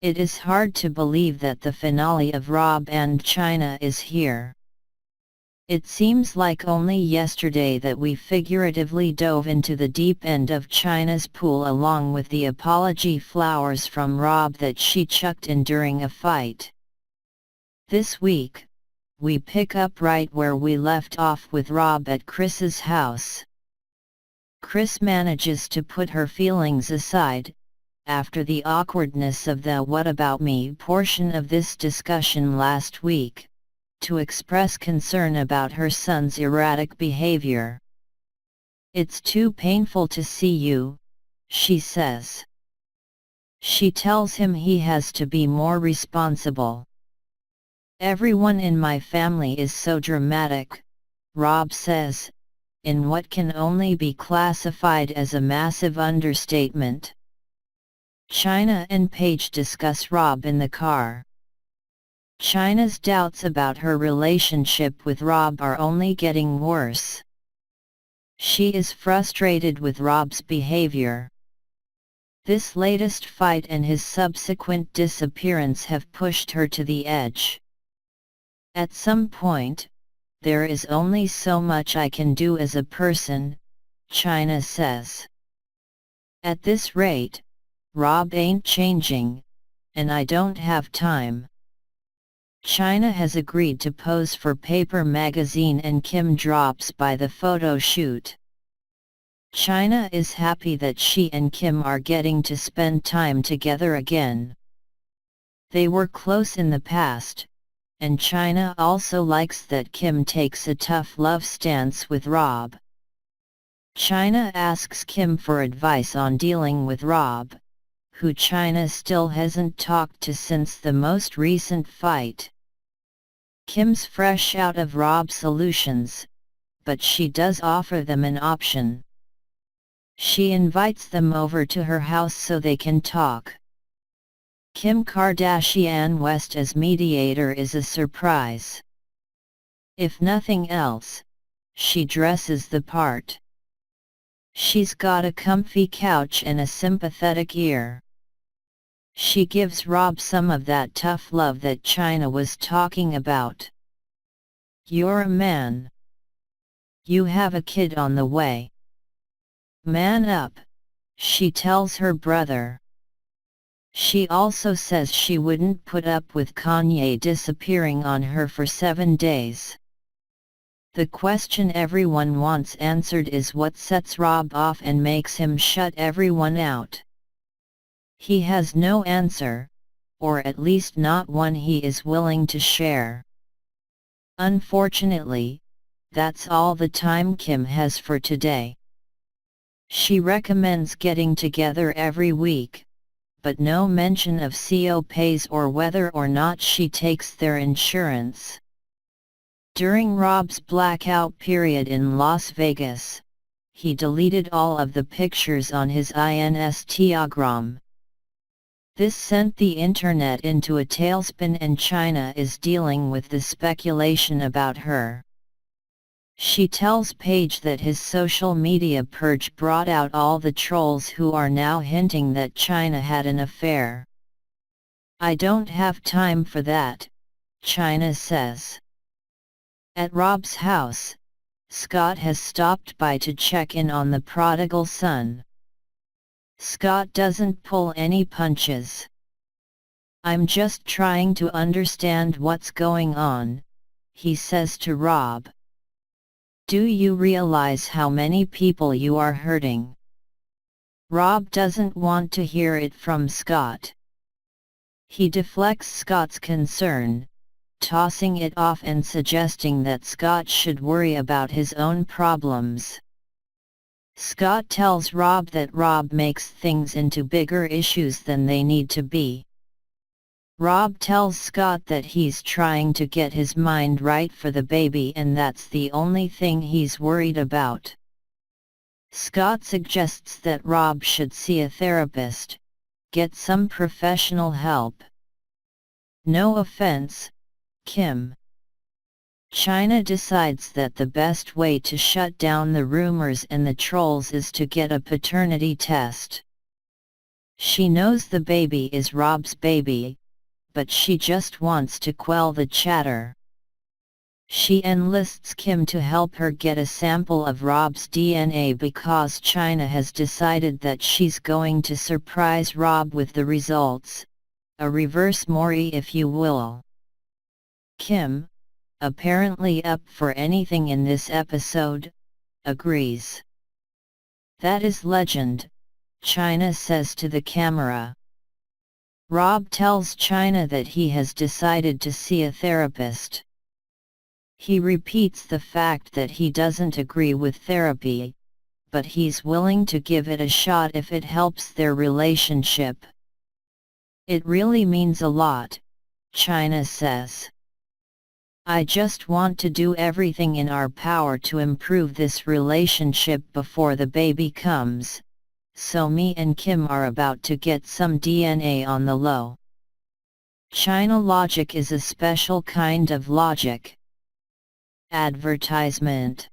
It is hard to believe that the finale of Rob and Chyna is here. It seems like only yesterday that we figuratively dove into the deep end of Chyna's pool along with the apology flowers from Rob that she chucked in during a fight. This week, we pick up right where we left off with Rob at Chris's house. Chris manages to put her feelings aside, after the awkwardness of the "what about me" portion of this discussion last week, to express concern about her son's erratic behavior. "It's too painful to see you," she says. She tells him he has to be more responsible. "Everyone in my family is so dramatic," Rob says, in what can only be classified as a massive understatement. Chyna and Paige discuss Rob in the car. Chyna's doubts about her relationship with Rob are only getting worse. She is frustrated with Rob's behavior. This latest fight and his subsequent disappearance have pushed her to the edge. "At some point, there is only so much I can do as a person," Chyna says. "At this rate, Rob ain't changing, and I don't have time." Chyna has agreed to pose for Paper magazine and Kim drops by the photo shoot. Chyna is happy that she and Kim are getting to spend time together again. They were close in the past, and Chyna also likes that Kim takes a tough love stance with Rob. Chyna asks Kim for advice on dealing with Rob, who Chyna still hasn't talked to since the most recent fight. Kim's fresh out of Rob's solutions, but she does offer them an option. She invites them over to her house so they can talk. Kim Kardashian West as mediator is a surprise. If nothing else, she dresses the part. She's got a comfy couch and a sympathetic ear. She gives Rob some of that tough love that Chyna was talking about. "You're a man. You have a kid on the way. Man up," she tells her brother. She also says she wouldn't put up with Kanye disappearing on her for 7 days. The question everyone wants answered is what sets Rob off and makes him shut everyone out. He has no answer, or at least not one he is willing to share. Unfortunately, that's all the time Kim has for today. She recommends getting together every week, but no mention of COPs or whether or not she takes their insurance. During Rob's blackout period in Las Vegas, he deleted all of the pictures on his Instagram. This sent the internet into a tailspin, and Chyna is dealing with the speculation about her. She tells Paige that his social media purge brought out all the trolls who are now hinting that Chyna had an affair. "I don't have time for that," Chyna says. At Rob's house, Scott has stopped by to check in on the prodigal son. Scott doesn't pull any punches. "I'm just trying to understand what's going on," he says to Rob. "Do you realize how many people you are hurting?" Rob doesn't want to hear it from Scott. He deflects Scott's concern, tossing it off and suggesting that Scott should worry about his own problems. Scott tells Rob that Rob makes things into bigger issues than they need to be. Rob tells Scott that he's trying to get his mind right for the baby and that's the only thing he's worried about. Scott suggests that Rob should see a therapist, get some professional help. "No offense, Kim." Chyna decides that the best way to shut down the rumors and the trolls is to get a paternity test. She knows the baby is Rob's baby, but she just wants to quell the chatter. She enlists Kim to help her get a sample of Rob's DNA because Chyna has decided that she's going to surprise Rob with the results, a reverse Maury if you will. Kim, apparently up for anything in this episode, agrees. That is legend, Chyna says to the camera. Rob tells Chyna that he has decided to see a therapist. He repeats the fact that he doesn't agree with therapy, but he's willing to give it a shot if it helps their relationship. It really means a lot, Chyna says. I just want to do everything in our power to improve this relationship before the baby comes, so me and Kim are about to get some DNA on the low. Chyna logic is a special kind of logic. Advertisement.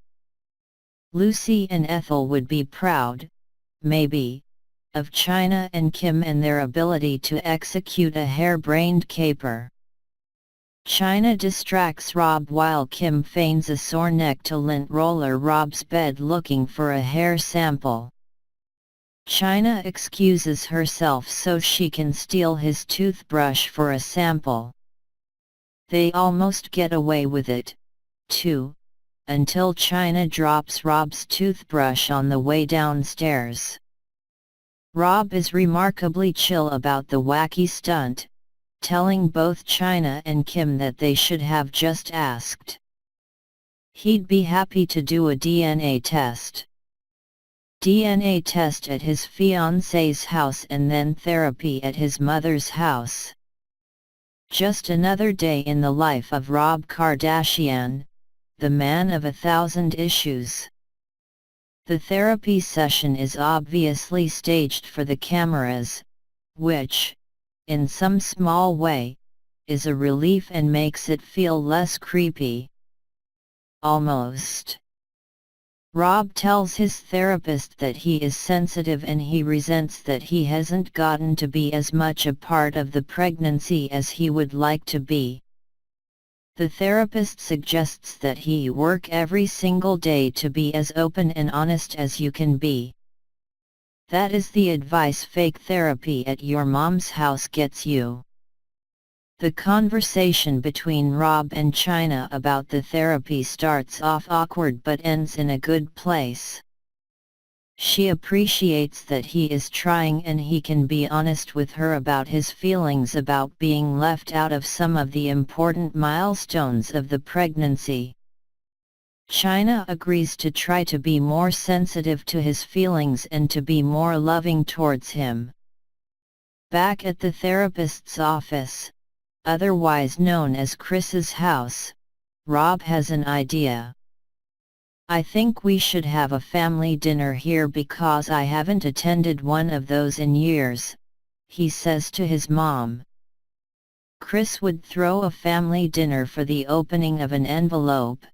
Lucy and Ethel would be proud, maybe, of Chyna and Kim and their ability to execute a harebrained caper. Chyna distracts Rob while Kim feigns a sore neck to lint roller Rob's bed looking for a hair sample. Chyna excuses herself so she can steal his toothbrush for a sample. They almost get away with it, too, until Chyna drops Rob's toothbrush on the way downstairs. Rob is remarkably chill about the wacky stunt, telling both Chyna and Kim that they should have just asked. He'd be happy to do a DNA test. DNA test at his fiancée's house and then therapy at his mother's house. Just another day in the life of Rob Kardashian, the man of 1,000 issues. The therapy session is obviously staged for the cameras, which, in some small way, is a relief and makes it feel less creepy. Almost. Rob tells his therapist that he is sensitive and he resents that he hasn't gotten to be as much a part of the pregnancy as he would like to be. The therapist suggests that he work every single day to be as open and honest as you can be. That is the advice fake therapy at your mom's house gets you. The conversation between Rob and Chyna about the therapy starts off awkward but ends in a good place. She appreciates that he is trying and he can be honest with her about his feelings about being left out of some of the important milestones of the pregnancy. Chyna agrees to try to be more sensitive to his feelings and to be more loving towards him. Back at the therapist's office, otherwise known as Chris's house, Rob has an idea. I think we should have a family dinner here because I haven't attended one of those in years, he says to his mom. Chris would throw a family dinner for the opening of an envelope,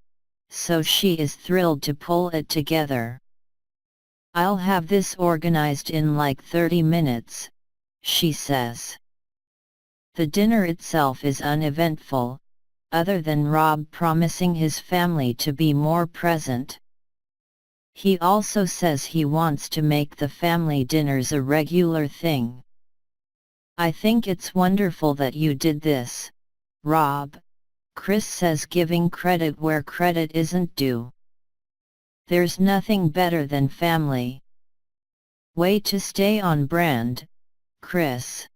so she is thrilled to pull it together. I'll have this organized in like 30 minutes, she says. The dinner itself is uneventful, other than Rob promising his family to be more present. He also says he wants to make the family dinners a regular thing. I think it's wonderful that you did this, Rob, Chris says, giving credit where credit isn't due. There's nothing better than family. Way to stay on brand, Chris.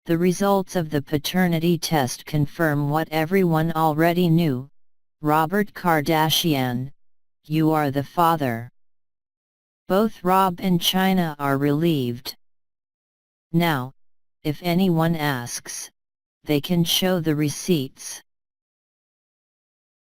The results of the paternity test confirm what everyone already knew. Robert Kardashian, you are the father. Both Rob and Chyna are relieved. Now, if anyone asks, they can show the receipts.